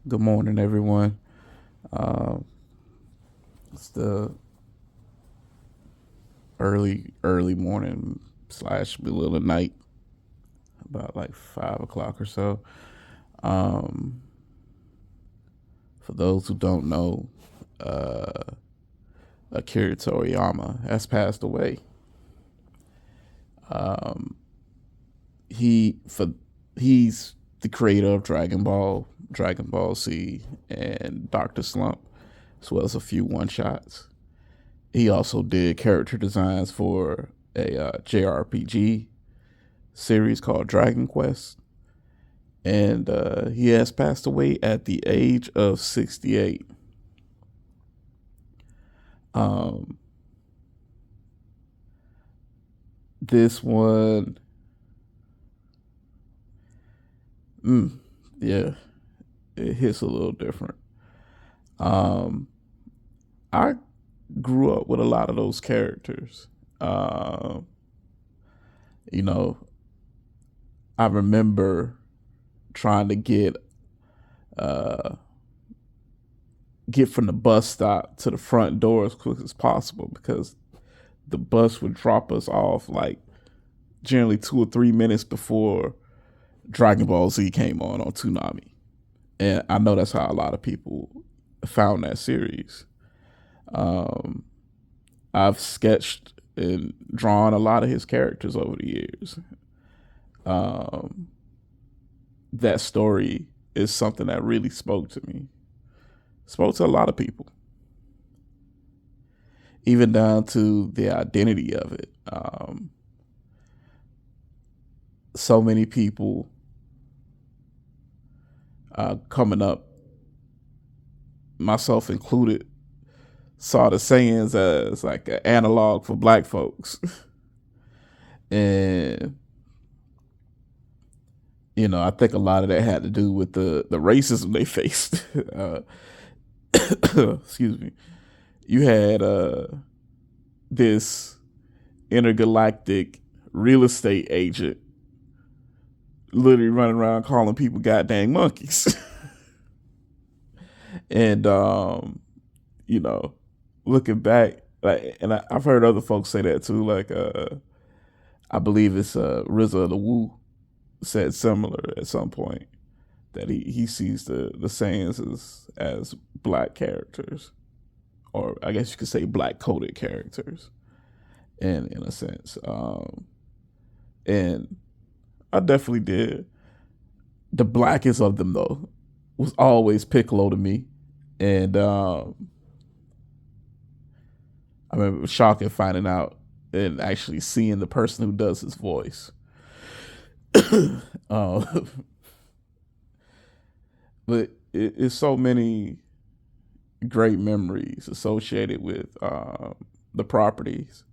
Good morning, everyone. Uh, it's the early morning slash middle of the night, about like 5 o'clock or so. Um, for those who don't know, uh, Akira Toriyama has passed away. Um, he for he's the creator of Dragon Ball, Dragon Ball Z, and Doctor Slump, as well as a few one shots. He also did character designs for a JRPG series called Dragon Quest, and he has passed away at the age of 68. Um, this one, mm, yeah, it hits a little different. Um, I grew up with a lot of those characters. Um, you know, I remember trying to uh, get from the bus stop to the front door as quick as possible because the bus would drop us off like generally 2 or 3 minutes before Dragon Ball Z came on Toonami. And I know that's how a lot of people found that series. Um, I've sketched and drawn a lot of his characters over the years. Um, that story is something that really spoke to me, spoke to a lot of people, even down to the identity of it. So many people coming up, myself included, saw the sayings as like an analog for black folks. And I think a lot of that had to do with the racism they faced. Excuse me. You had this intergalactic real estate agent literally running around calling people goddamn monkeys. And you know, looking back, like, and I've heard other folks say that too. Like, I believe it's RZA the Woo said similar at some point that he sees the sayings as black characters, or I guess you could say black coded characters, in a sense. And I definitely did. The blackest of them though was always Piccolo to me, and I remember it was shocking finding out and actually seeing the person who does his voice. uh, but it's so many great memories associated with the properties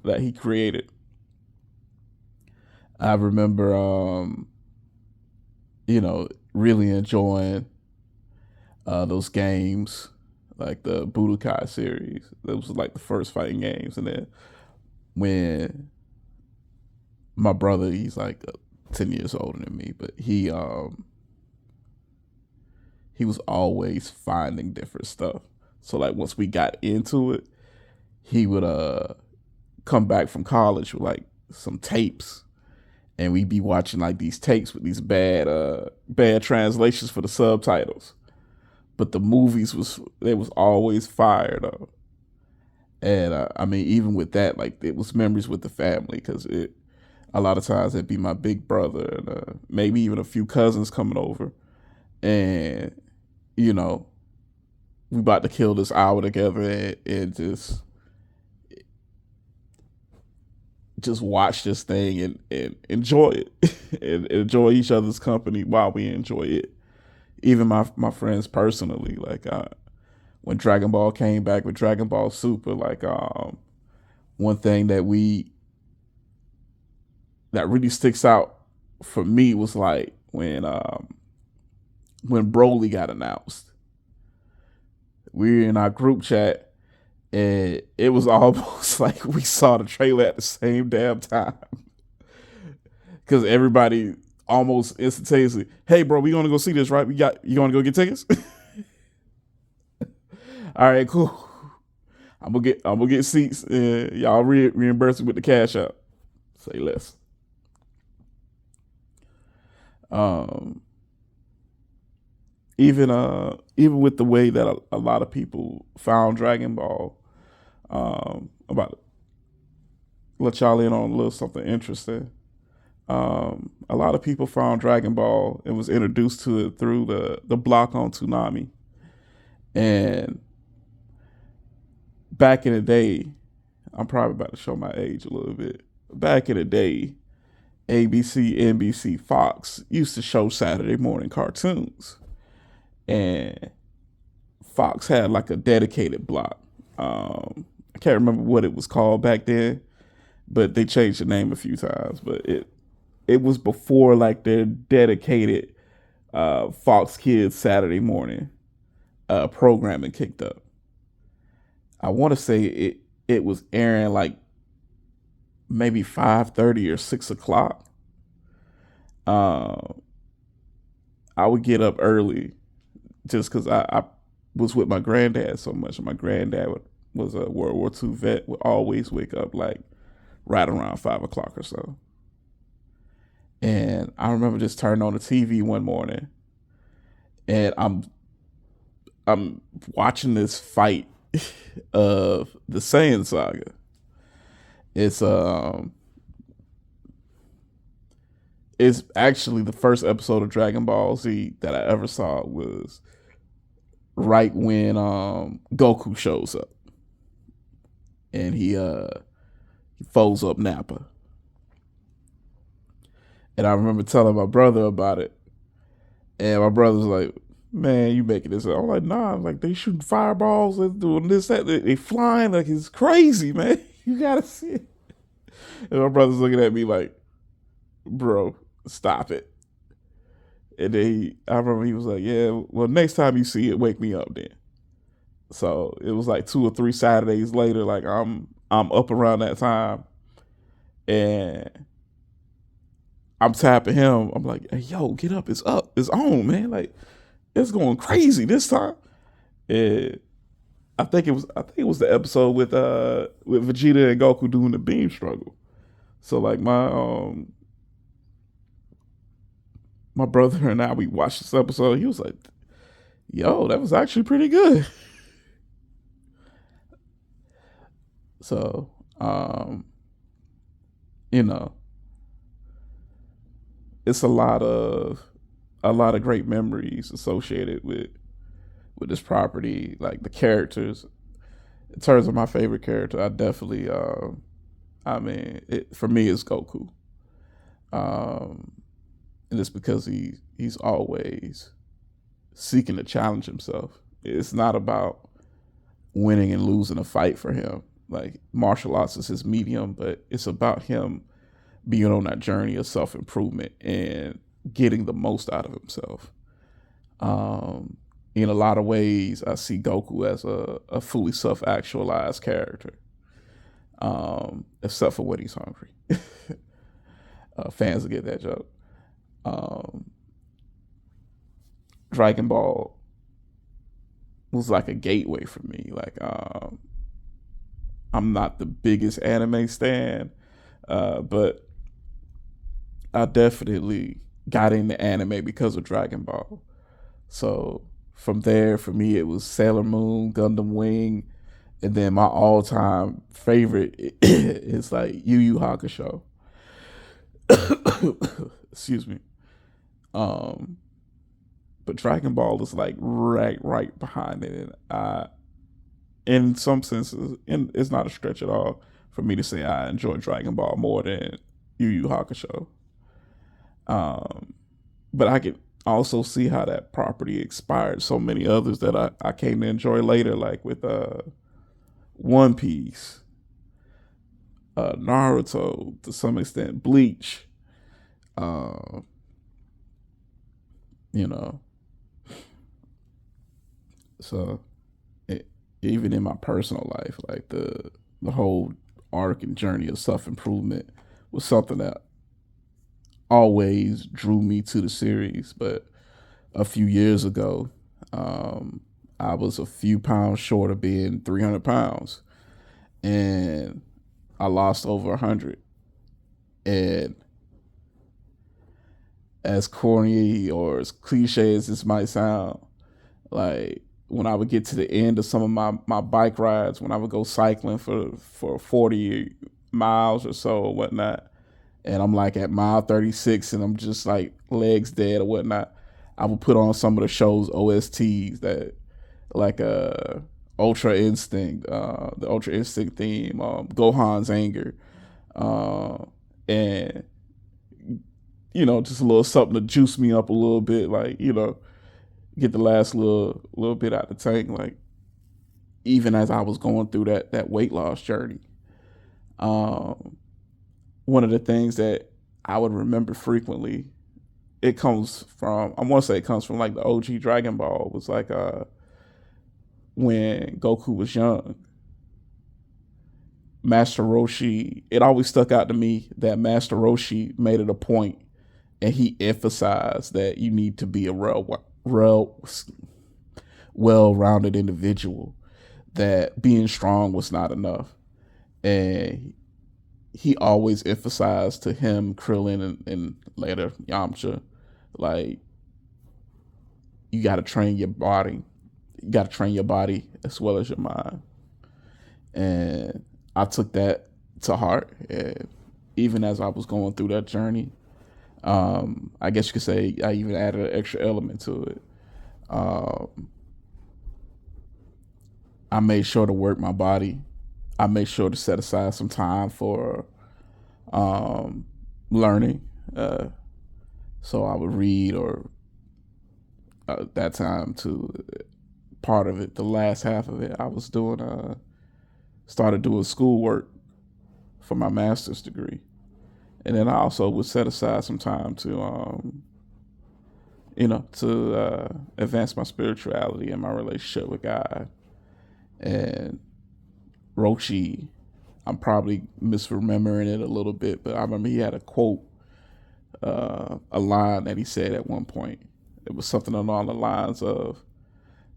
that he created. I remember, really enjoying those games, like the Budokai series. That was like the first fighting games, and then when my brother, he's like 10 years older than me, but he was always finding different stuff. So like once we got into it, he would come back from college with like some tapes, and we'd be watching like these tapes with these bad translations for the subtitles. But the movies was always fire though. And I mean, even with that, like it was memories with the family because it a lot of times it'd be my big brother and maybe even a few cousins coming over, and you know we about to kill this hour together and just watch this thing and enjoy it and enjoy each other's company while we enjoy it. Even my friends personally, like when Dragon Ball came back with Dragon Ball Super, like one thing that really sticks out for me was like when Broly got announced. We were in our group chat, and it was almost like we saw the trailer at the same damn time because everybody almost instantaneously, hey bro, we gonna go see this, right? You gonna go get tickets? All right, cool. I'm gonna get seats. Y'all reimburse me with the cash out. Say less. Um, even with the way that a lot of people found Dragon Ball, about let y'all in on a little something interesting. A lot of people found Dragon Ball and was introduced to it through the block on Toonami. And back in the day, I'm probably about to show my age a little bit. Back in the day, ABC, NBC, Fox used to show Saturday morning cartoons. And Fox had like a dedicated block. I can't remember what it was called back then, but they changed the name a few times. But it was before like their dedicated Fox Kids Saturday morning programming kicked up. I want to say it was airing like maybe 5:30 or 6 o'clock. Uh, I would get up early just because I was with my granddad so much. My granddad was a World War II vet, would always wake up like right around 5 o'clock or so. And I remember just turning on the TV one morning, and I'm watching this fight of the Saiyan saga. It's actually the first episode of Dragon Ball Z that I ever saw was right when Goku shows up, and he folds up Nappa. And I remember telling my brother about it, and my brother's like, "Man, you making this up?" I'm like, "Nah." I'm like, they shooting fireballs and doing this, that. They flying like it's crazy, man. You gotta see it. And my brother's looking at me like, "Bro, stop it." And then I remember he was like, "Yeah, well, next time you see it, wake me up then." So it was like 2 or 3 Saturdays later, like I'm up around that time, and I'm tapping him. I'm like, "Hey, yo, get up! It's up! It's on, man! Like it's going crazy this time." And I think it was the episode with Vegeta and Goku doing the beam struggle. So like my brother and I, we watched this episode. He was like, "Yo, that was actually pretty good." So you know, it's a lot of great memories associated with this property. Like the characters, in terms of my favorite character, I definitely, I mean, for me, it's Goku. Um, and it's because he's always seeking to challenge himself. It's not about winning and losing a fight for him. Like martial arts is his medium, but it's about him being on that journey of self improvement and getting the most out of himself. Um, in a lot of ways, I see Goku as a fully self actualized character, except for when he's hungry. Fans will get that joke. Um, Dragon Ball was like a gateway for me. Like, I'm not the biggest anime stan, but I definitely got into anime because of Dragon Ball. So from there, for me, it was Sailor Moon, Gundam Wing, and then my all-time favorite is like Yu Yu Hakusho. Excuse me. Um, but Dragon Ball is like right behind it, and in some senses, and it's not a stretch at all for me to say I enjoy Dragon Ball more than Yu Yu Hakusho. Um, but I could also see how that property inspired so many others that I came to enjoy later, like with One Piece, Naruto, to some extent, Bleach. Uh, you know, so it, even in my personal life, like the whole arc and journey of self improvement was something that always drew me to the series. But a few years ago, I was a few pounds short of being 300 pounds, and I lost over 100. And as corny or as cliche as this might sound, like when I would get to the end of some of my bike rides, when I would go cycling for 40 miles or so or whatnot, and I'm like at mile 36 and I'm just like legs dead or whatnot, I would put on some of the show's OSTs that like Ultra Instinct, the Ultra Instinct theme, Gohan's Anger, uh, and just a little something to juice me up a little bit, like get the last little bit out the tank, like even as I was going through that weight loss journey. Um, One of the things that I would remember frequently, I want to say it comes from like the OG Dragon Ball, was like when Goku was young. Master Roshi, it always stuck out to me that Master Roshi made it a point and he emphasized that you need to be a well-rounded individual, that being strong was not enough. And he always emphasized to him, Krillin, and later Yamcha, like, you got to train your body. You got to train your body as well as your mind. And I took that to heart. And even as I was going through that journey, I guess you could say I even added an extra element to it. I made sure to work my body. I made sure to set aside some time for learning. So I would read, or that time to part of it, the last half of it, I was started doing schoolwork for my master's degree. And then I also would set aside some time to advance my spirituality and my relationship with God. And Roshi, I'm probably misremembering it a little bit, but I remember he had a quote, a line that he said at one point. It was something along the lines of,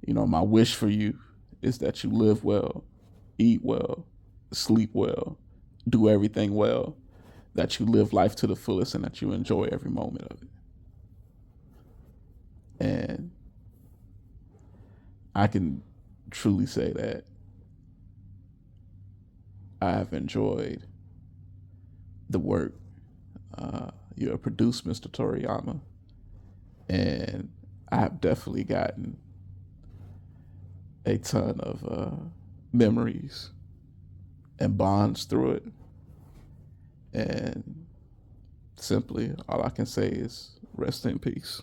my wish for you is that you live well, eat well, sleep well, do everything well, that you live life to the fullest, and that you enjoy every moment of it. And I can truly say that I have enjoyed the work you have produced, Mr. Toriyama, and I have definitely gotten a ton of memories and bonds through it. And simply, all I can say is rest in peace.